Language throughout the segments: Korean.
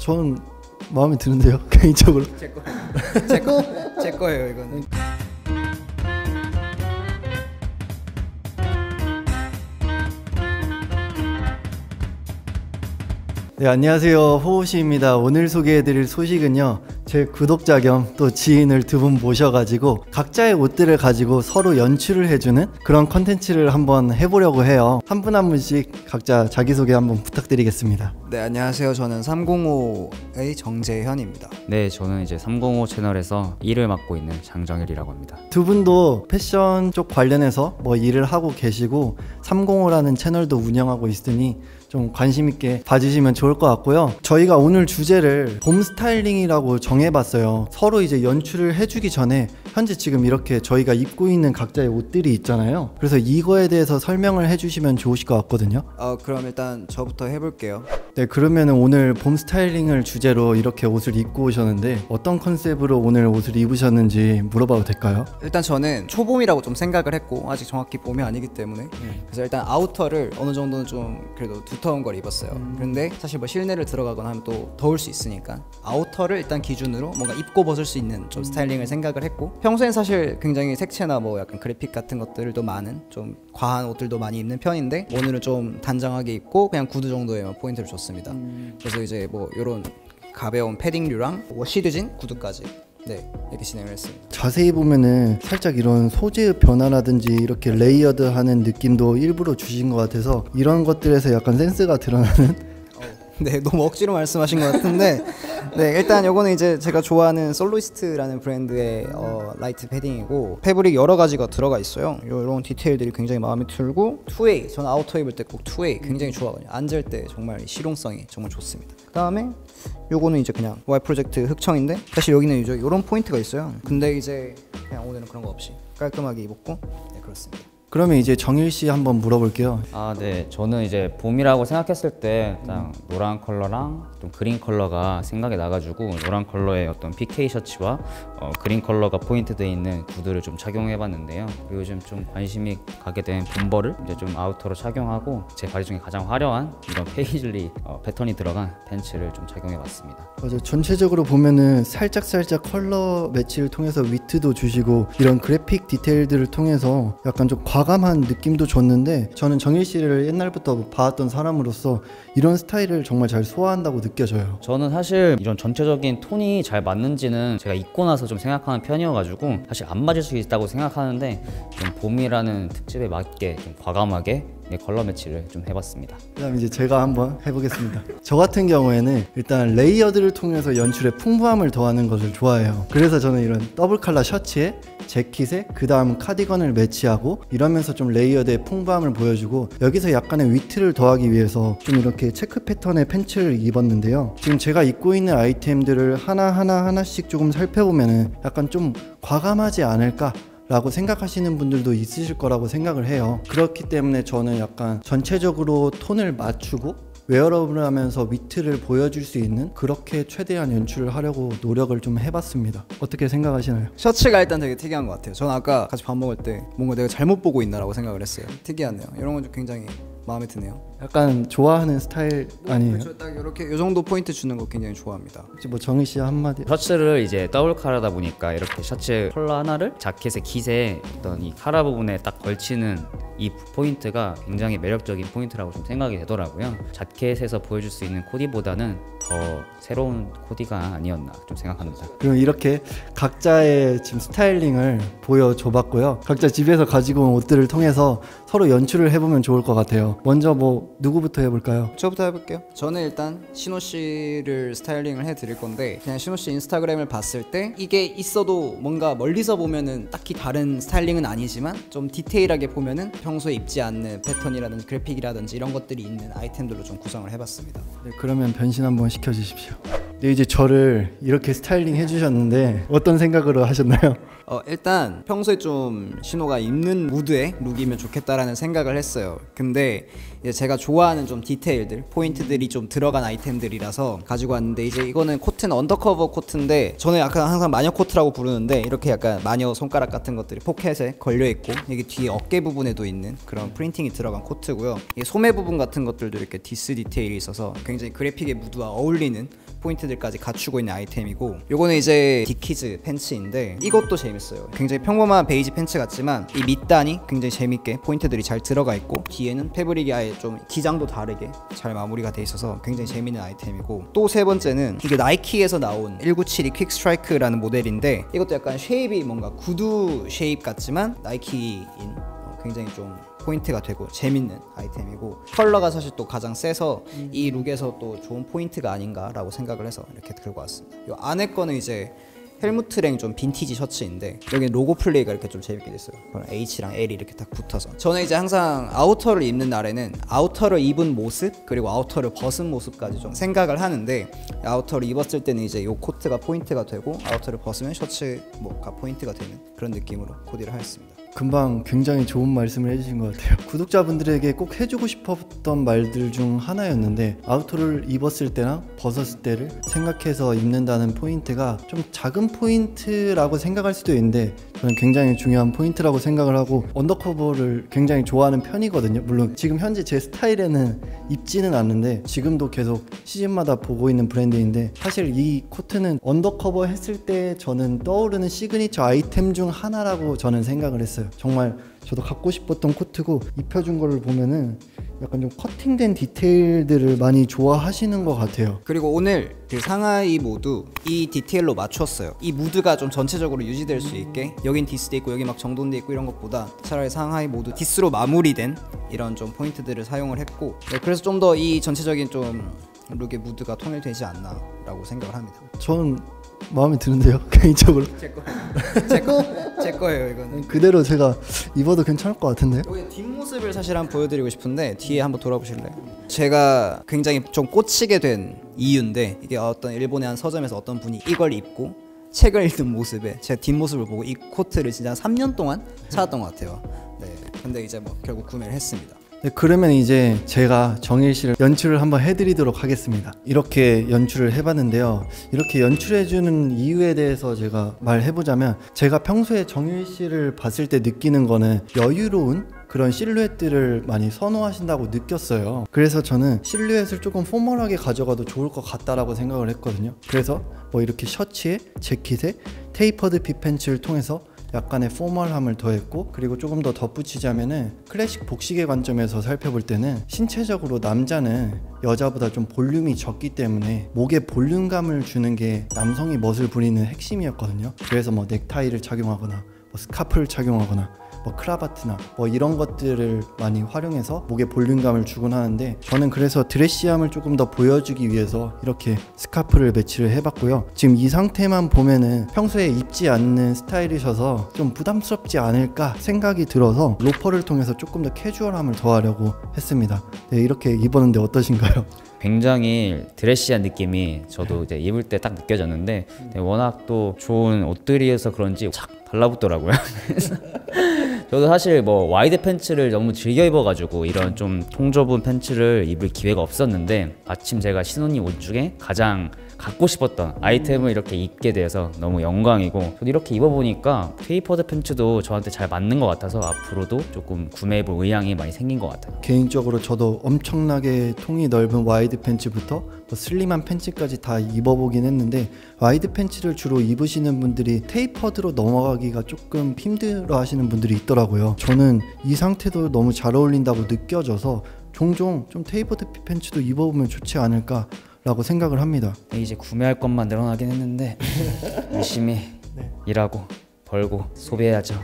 저는 마음에 드는데요. 개인적으로. 제 거예요 이거는. 네, 안녕하세요. 호호씨입니다. 오늘 소개해드릴 소식은요, 제 구독자 겸 또 지인을 두 분 모셔가지고 각자의 옷들을 가지고 서로 연출을 해주는 그런 컨텐츠를 한번 해보려고 해요. 한 분 한 분씩 각자 자기소개 한번 부탁드리겠습니다. 네, 안녕하세요. 저는 305의 정재현입니다. 네, 저는 이제 305 채널에서 일을 맡고 있는 장정일이라고 합니다. 두 분도 패션 쪽 관련해서 뭐 일을 하고 계시고 305라는 채널도 운영하고 있으니 좀 관심 있게 봐주시면 좋을 것 같고요. 저희가 오늘 주제를 봄 스타일링이라고 정해봤어요. 서로 이제 연출을 해주기 전에 현재 지금 이렇게 저희가 입고 있는 각자의 옷들이 있잖아요. 그래서 이거에 대해서 설명을 해주시면 좋으실 것 같거든요. 그럼 일단 저부터 해볼게요. 네, 그러면은 오늘 봄 스타일링을 주제로 이렇게 옷을 입고 오셨는데 어떤 컨셉으로 오늘 옷을 입으셨는지 물어봐도 될까요? 일단 저는 초봄이라고 좀 생각을 했고 아직 정확히 봄이 아니기 때문에 그래서 일단 아우터를 어느 정도는 좀 그래도 두터운 걸 입었어요. 그런데 사실 뭐 실내를 들어가거나 하면 또 더울 수 있으니까 아우터를 일단 기준으로 뭔가 입고 벗을 수 있는 좀 스타일링을 생각을 했고, 평소엔 사실 굉장히 색채나 뭐 약간 그래픽 같은 것들도 많은 좀 과한 옷들도 많이 입는 편인데 오늘은 좀 단정하게 입고 그냥 구두 정도에만 포인트를 줬습니다. 그래서 이제 뭐 이런 가벼운 패딩류랑 워시드진 구두까지 이렇게 진행을 했습니다. 자세히 보면은 살짝 이런 소재의 변화라든지 이렇게 레이어드하는 느낌도 일부러 주신 것 같아서 이런 것들에서 약간 센스가 드러나는 네, 너무 억지로 말씀하신 것 같은데 네, 일단 요거는 이제 제가 좋아하는 솔로이스트라는 브랜드의 라이트 패딩이고 패브릭 여러 가지가 들어가 있어요. 이런 디테일들이 굉장히 마음에 들고 투웨이, 저는 아우터 입을 때 꼭 투웨이 굉장히 좋아하거든요. 앉을 때 정말 실용성이 정말 좋습니다. 그 다음에 요거는 이제 그냥 Y 프로젝트 흑청인데 사실 여기는 이제 요런 포인트가 있어요. 근데 이제 그냥 오늘은 그런 거 없이 깔끔하게 입었고 네, 그렇습니다. 그러면 이제 정일씨 한번 물어볼게요. 네, 저는 이제 봄이라고 생각했을 때 딱 노란 컬러랑 좀 그린 컬러가 생각이 나가지고 노란 컬러의 어떤 PK 셔츠와 그린 컬러가 포인트되어 있는 구두를 좀 착용해봤는데요. 요즘 좀 관심이 가게 된 봄버를 이제 좀 아우터로 착용하고 제 바지 중에 가장 화려한 이런 페이즐리 패턴이 들어간 팬츠를 좀 착용해봤습니다. 맞아요. 전체적으로 보면은 살짝 컬러 매치를 통해서 위트도 주시고 이런 그래픽 디테일들을 통해서 약간 좀 과감한 느낌도 줬는데, 저는 정일씨를 옛날부터 봐왔던 사람으로서 이런 스타일을 정말 잘 소화한다고 느껴져요. 저는 사실 이런 전체적인 톤이 잘 맞는지는 제가 입고 나서 좀 생각하는 편이어가지고 사실 안 맞을 수 있다고 생각하는데 좀 봄이라는 특집에 맞게 좀 과감하게 컬러 매치를 좀 해봤습니다. 그다음 이제 제가 한번 해보겠습니다. 저 같은 경우에는 일단 레이어드를 통해서 연출에 풍부함을 더하는 것을 좋아해요. 그래서 저는 이런 더블 컬러 셔츠에 재킷에 그 다음 카디건을 매치하고 이러면서 좀 레이어드의 풍부함을 보여주고, 여기서 약간의 위트를 더하기 위해서 좀 이렇게 체크 패턴의 팬츠를 입었는데요. 지금 제가 입고 있는 아이템들을 하나씩 조금 살펴보면은 약간 좀 과감하지 않을까 라고 생각하시는 분들도 있으실 거라고 생각을 해요. 그렇기 때문에 저는 약간 전체적으로 톤을 맞추고 웨어러블을 하면서 위트를 보여줄 수 있는 그렇게 최대한 연출을 하려고 노력을 좀 해봤습니다. 어떻게 생각하시나요? 셔츠가 일단 되게 특이한 것 같아요. 저는 아까 같이 밥 먹을 때 뭔가 내가 잘못 보고 있나라고 생각을 했어요. 특이하네요. 이런 건 좀 굉장히 마음에 드네요. 약간 좋아하는 스타일 아니에요? 그렇죠. 딱 이렇게 요 정도 포인트 주는 거 굉장히 좋아합니다. 혹시 뭐 정희 씨 한마디? 셔츠를 이제 더블 카라다 보니까 이렇게 셔츠 컬러 하나를 자켓의 깃에 어떤 이 카라 부분에 딱 걸치는 이 포인트가 굉장히 매력적인 포인트라고 좀 생각이 되더라고요. 자켓에서 보여줄 수 있는 코디보다는 더 새로운 코디가 아니었나 좀 생각합니다. 그럼 이렇게 각자의 지금 스타일링을 보여줘봤고요. 각자 집에서 가지고 온 옷들을 통해서 서로 연출을 해보면 좋을 것 같아요. 먼저 뭐 누구부터 해볼까요? 저부터 해볼게요. 저는 일단 신호 씨를 스타일링을 해드릴 건데, 그냥 신호 씨 인스타그램을 봤을 때 이게 있어도 뭔가 멀리서 보면은 딱히 다른 스타일링은 아니지만 좀 디테일하게 보면은 평소에 입지 않는 패턴이라든지 그래픽이라든지 이런 것들이 있는 아이템들로 좀 구성을 해봤습니다. 네, 그러면 변신 한번 시켜주십시오. 네, 이제 저를 이렇게 스타일링 해주셨는데 어떤 생각으로 하셨나요? 일단 평소에 좀 신호가 입는 무드의 룩이면 좋겠다라는 생각을 했어요. 근데 이제 제가 좋아하는 좀 디테일들, 포인트들이 좀 들어간 아이템들이라서 가지고 왔는데, 이제 이거는 코트는 언더커버 코트인데 저는 약간 항상 마녀 코트라고 부르는데 이렇게 약간 마녀 손가락 같은 것들이 포켓에 걸려있고 이게 뒤에 어깨 부분에도 있는 그런 프린팅이 들어간 코트고요. 이게 소매 부분 같은 것들도 이렇게 디스 디테일이 있어서 굉장히 그래픽의 무드와 어울리는 포인트들까지 갖추고 있는 아이템이고, 요거는 이제 디키즈 팬츠인데 이것도 재밌어요. 굉장히 평범한 베이지 팬츠 같지만 이 밑단이 굉장히 재밌게 포인트들이 잘 들어가 있고, 뒤에는 패브릭이 아예 좀 기장도 다르게 잘 마무리가 돼 있어서 굉장히 재밌는 아이템이고, 또 세 번째는 이게 나이키에서 나온 1972 퀵스트라이크라는 모델인데, 이것도 약간 쉐입이 뭔가 구두 쉐입 같지만 나이키인 굉장히 좀 포인트가 되고 재밌는 아이템이고, 컬러가 사실 또 가장 세서 이 룩에서 또 좋은 포인트가 아닌가라고 생각을 해서 이렇게 들고 왔습니다. 이 안에 거는 이제 헬무트랭 좀 빈티지 셔츠인데, 여기 로고 플레이가 이렇게 좀 재밌게 됐어요. H랑 L이 이렇게 딱 붙어서. 저는 이제 항상 아우터를 입는 날에는 아우터를 입은 모습 그리고 아우터를 벗은 모습까지 좀 생각을 하는데, 아우터를 입었을 때는 이제 요 코트가 포인트가 되고, 아우터를 벗으면 셔츠 뭐가 포인트가 되는 그런 느낌으로 코디를 하였습니다. 금방 굉장히 좋은 말씀을 해주신 것 같아요. 구독자분들에게 꼭 해주고 싶었던 말들 중 하나였는데, 아우터를 입었을 때랑 벗었을 때를 생각해서 입는다는 포인트가 좀 작은 포인트라고 생각할 수도 있는데, 저는 굉장히 중요한 포인트라고 생각을 하고 언더커버를 굉장히 좋아하는 편이거든요. 물론 지금 현재 제 스타일에는 입지는 않는데 지금도 계속 시즌마다 보고 있는 브랜드인데, 사실 이 코트는 언더커버 했을 때 저는 떠오르는 시그니처 아이템 중 하나라고 저는 생각을 했어요. 정말 저도 갖고 싶었던 코트고, 입혀준 거를 보면은 약간 좀 커팅된 디테일들을 많이 좋아하시는 것 같아요. 그리고 오늘 그 상하이 모두 이 디테일로 맞췄어요. 이 무드가 좀 전체적으로 유지될 수 있게, 여긴 디스돼 있고 여기 막 정돈돼 있고 이런 것보다 차라리 상하이 모두 디스로 마무리된 이런 좀 포인트들을 사용을 했고, 네, 그래서 좀 더 이 전체적인 좀 룩의 무드가 통일되지 않나 라고 생각을 합니다. 저는 마음에 드는데요, 개인적으로. 제 거예요 이거는. 그대로 제가 입어도 괜찮을 것 같은데. 여기 뒷모습을 사실 한번 보여드리고 싶은데, 뒤에 한번 돌아보실래요? 제가 굉장히 좀 꽂히게 된 이유인데, 이게 어떤 일본의 한 서점에서 어떤 분이 이걸 입고 책을 읽는 모습에 제 뒷모습을 보고 이 코트를 진짜 3년 동안 찾았던 것 같아요. 네, 근데 이제 뭐 결국 구매를 했습니다. 네, 그러면 이제 제가 정일 씨를 연출을 한번 해드리도록 하겠습니다. 이렇게 연출을 해봤는데요. 이렇게 연출해주는 이유에 대해서 제가 말해보자면, 제가 평소에 정일 씨를 봤을 때 느끼는 거는 여유로운 그런 실루엣들을 많이 선호하신다고 느꼈어요. 그래서 저는 실루엣을 조금 포멀하게 가져가도 좋을 것 같다라고 생각을 했거든요. 그래서 뭐 이렇게 셔츠에 재킷에 테이퍼드 핏 팬츠를 통해서 약간의 포멀함을 더했고, 그리고 조금 더 덧붙이자면은 클래식 복식의 관점에서 살펴볼 때는 신체적으로 남자는 여자보다 좀 볼륨이 적기 때문에 목에 볼륨감을 주는 게 남성이 멋을 부리는 핵심이었거든요. 그래서 뭐 넥타이를 착용하거나 뭐 스카프를 착용하거나 뭐 크라바트나 뭐 이런 것들을 많이 활용해서 목에 볼륨감을 주곤 하는데, 저는 그래서 드레시함을 조금 더 보여주기 위해서 이렇게 스카프를 매치를 해봤고요. 지금 이 상태만 보면은 평소에 입지 않는 스타일이셔서 좀 부담스럽지 않을까 생각이 들어서 로퍼를 통해서 조금 더 캐주얼함을 더하려고 했습니다. 네, 이렇게 입었는데 어떠신가요? 굉장히 드레시한 느낌이 저도 이제 입을 때 딱 느껴졌는데, 워낙 또 좋은 옷들이어서 그런지 착 달라붙더라고요. 저도 사실 뭐 와이드 팬츠를 너무 즐겨 입어가지고 이런 좀 통좁은 팬츠를 입을 기회가 없었는데, 마침 제가 신혼님 옷 중에 가장 갖고 싶었던 아이템을 이렇게 입게 돼서 너무 영광이고, 저도 이렇게 입어보니까 테이퍼드 팬츠도 저한테 잘 맞는 것 같아서 앞으로도 조금 구매해볼 의향이 많이 생긴 것 같아요. 개인적으로 저도 엄청나게 통이 넓은 와이드 팬츠부터 뭐 슬림한 팬츠까지 다 입어보긴 했는데, 와이드 팬츠를 주로 입으시는 분들이 테이퍼드로 넘어가기가 조금 힘들어 하시는 분들이 있더라고요. 저는 이 상태도 너무 잘 어울린다고 느껴져서 종종 좀 테이퍼드 팬츠도 입어보면 좋지 않을까 라고 생각을 합니다. 이제 구매할 것만 늘어나긴 했는데 열심히 일하고 벌고 소비해야죠.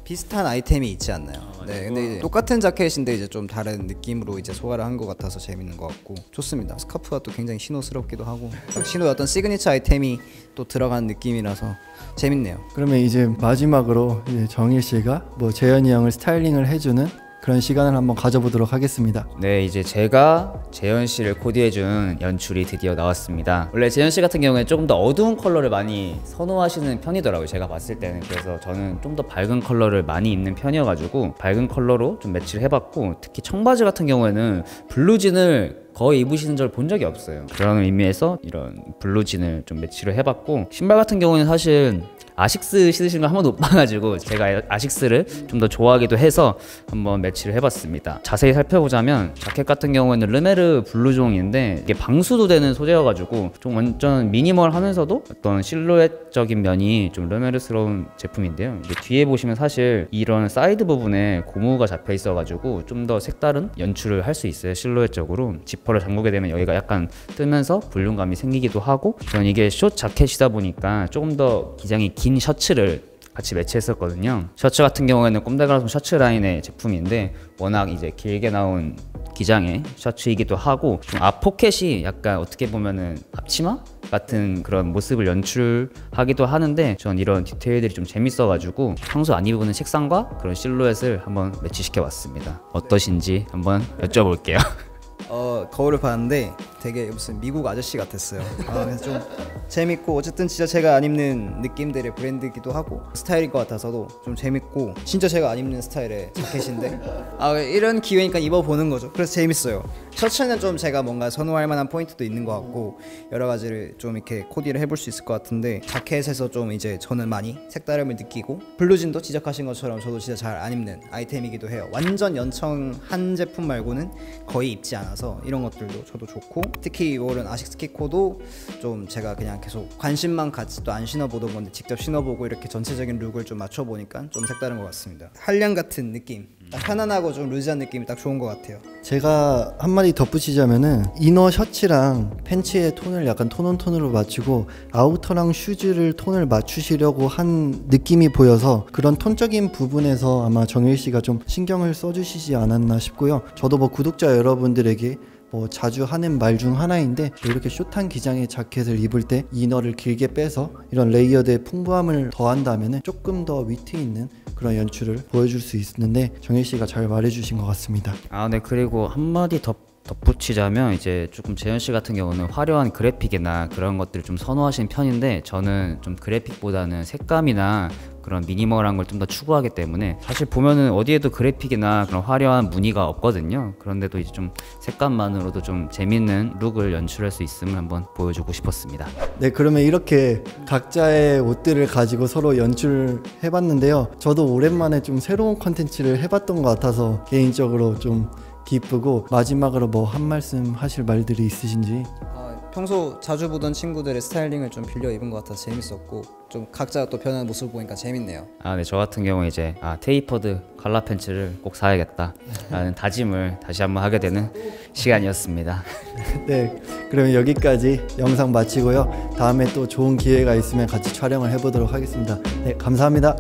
비슷한 아이템이 있지 않나요? 네, 근데 이제 똑같은 자켓인데 이제 좀 다른 느낌으로 이제 소화를 한 것 같아서 재밌는 것 같고 좋습니다. 스카프가 또 굉장히 신호스럽기도 하고, 신호의 어떤 시그니처 아이템이 또 들어간 느낌이라서 재밌네요. 그러면 이제 마지막으로 이제 정일 씨가 뭐 재현이 형을 스타일링을 해주는 그런 시간을 한번 가져보도록 하겠습니다. 네, 이제 제가 재현 씨를 코디해준 연출이 드디어 나왔습니다. 원래 재현 씨 같은 경우에 조금 더 어두운 컬러를 많이 선호하시는 편이더라고요, 제가 봤을 때는. 그래서 저는 좀 더 밝은 컬러를 많이 입는 편이어가지고 밝은 컬러로 좀 매치를 해봤고, 특히 청바지 같은 경우에는 블루진을 거의 입으시는 걸 본 적이 없어요. 그런 의미에서 이런 블루진을 좀 매치를 해봤고, 신발 같은 경우는 사실 아식스 신으시는 걸 한 번도 못 봐가지고 제가 아식스를 좀 더 좋아하기도 해서 한번 매치를 해봤습니다. 자세히 살펴보자면 자켓 같은 경우에는 르메르 블루종인데 이게 방수도 되는 소재여가지고 좀 완전 미니멀하면서도 어떤 실루엣적인 면이 좀 르메르스러운 제품인데요. 이게 뒤에 보시면 사실 이런 사이드 부분에 고무가 잡혀 있어가지고 좀 더 색다른 연출을 할 수 있어요. 실루엣적으로 지퍼를 잠그게 되면 여기가 약간 뜨면서 볼륨감이 생기기도 하고, 저는 이게 숏 자켓이다 보니까 조금 더 기장이 긴 셔츠를 같이 매치했었거든요. 셔츠 같은 경우에는 꼼데가라솜 셔츠 라인의 제품인데 워낙 이제 길게 나온 기장의 셔츠이기도 하고, 좀 앞 포켓이 약간 어떻게 보면은 앞치마 같은 그런 모습을 연출하기도 하는데, 전 이런 디테일들이 좀 재밌어가지고 평소 안 입어보는 색상과 그런 실루엣을 한번 매치시켜 봤습니다. 어떠신지 한번 여쭤볼게요. 거울을 봤는데 되게 무슨 미국 아저씨 같았어요. 그래서 좀 재밌고, 어쨌든 진짜 제가 안 입는 느낌들의 브랜드이기도 하고 스타일인 것 같아서도 좀 재밌고, 진짜 제가 안 입는 스타일의 자켓인데 이런 기회니까 입어보는 거죠. 그래서 재밌어요. 셔츠는 좀 제가 뭔가 선호할 만한 포인트도 있는 것 같고 여러 가지를 좀 이렇게 코디를 해볼 수 있을 것 같은데, 자켓에서 좀 이제 저는 많이 색다름을 느끼고, 블루진도 지적하신 것처럼 저도 진짜 잘 안 입는 아이템이기도 해요. 완전 연청한 제품 말고는 거의 입지 않아서 이런 것들도 저도 좋고, 특히 이런 아식스 키코도 좀 제가 그냥 계속 관심만 갖지 또 안 신어보던 건데 직접 신어보고 이렇게 전체적인 룩을 좀 맞춰보니까 좀 색다른 것 같습니다. 한량 같은 느낌, 딱 편안하고 좀 루즈한 느낌이 딱 좋은 것 같아요. 제가 한마디 덧붙이자면은 이너 셔츠랑 팬츠의 톤을 약간 톤온톤으로 맞추고 아우터랑 슈즈를 톤을 맞추시려고 한 느낌이 보여서 그런 톤적인 부분에서 아마 정일 씨가 좀 신경을 써주시지 않았나 싶고요. 저도 뭐 구독자 여러분들에게 뭐 자주 하는 말 중 하나인데, 이렇게 숏한 기장의 자켓을 입을 때 이너를 길게 빼서 이런 레이어드의 풍부함을 더한다면 조금 더 위트 있는 그런 연출을 보여줄 수 있는데, 정일 씨가 잘 말해주신 것 같습니다. 네. 그리고 한마디 덧붙이자면 이제 조금 재현 씨 같은 경우는 화려한 그래픽이나 그런 것들을 좀 선호하시는 편인데, 저는 좀 그래픽보다는 색감이나 그런 미니멀한 걸 좀 더 추구하기 때문에 사실 보면은 어디에도 그래픽이나 그런 화려한 무늬가 없거든요. 그런데도 이제 좀 색감만으로도 좀 재밌는 룩을 연출할 수 있음을 한번 보여주고 싶었습니다. 네, 그러면 이렇게 각자의 옷들을 가지고 서로 연출해봤는데요. 저도 오랜만에 좀 새로운 컨텐츠를 해봤던 것 같아서 개인적으로 좀 기쁘고, 마지막으로 뭐 한 말씀 하실 말들이 있으신지. 평소 자주 보던 친구들의 스타일링을 좀 빌려 입은 것 같아서 재밌었고, 좀 각자 또 변하는 모습을 보니까 재밌네요. 네, 저 같은 경우 이제 테이퍼드 칼라 팬츠를 꼭 사야겠다라는 다짐을 다시 한번 하게 되는 시간이었습니다. 네, 그러면 여기까지 영상 마치고요. 다음에 또 좋은 기회가 있으면 같이 촬영을 해보도록 하겠습니다. 네, 감사합니다.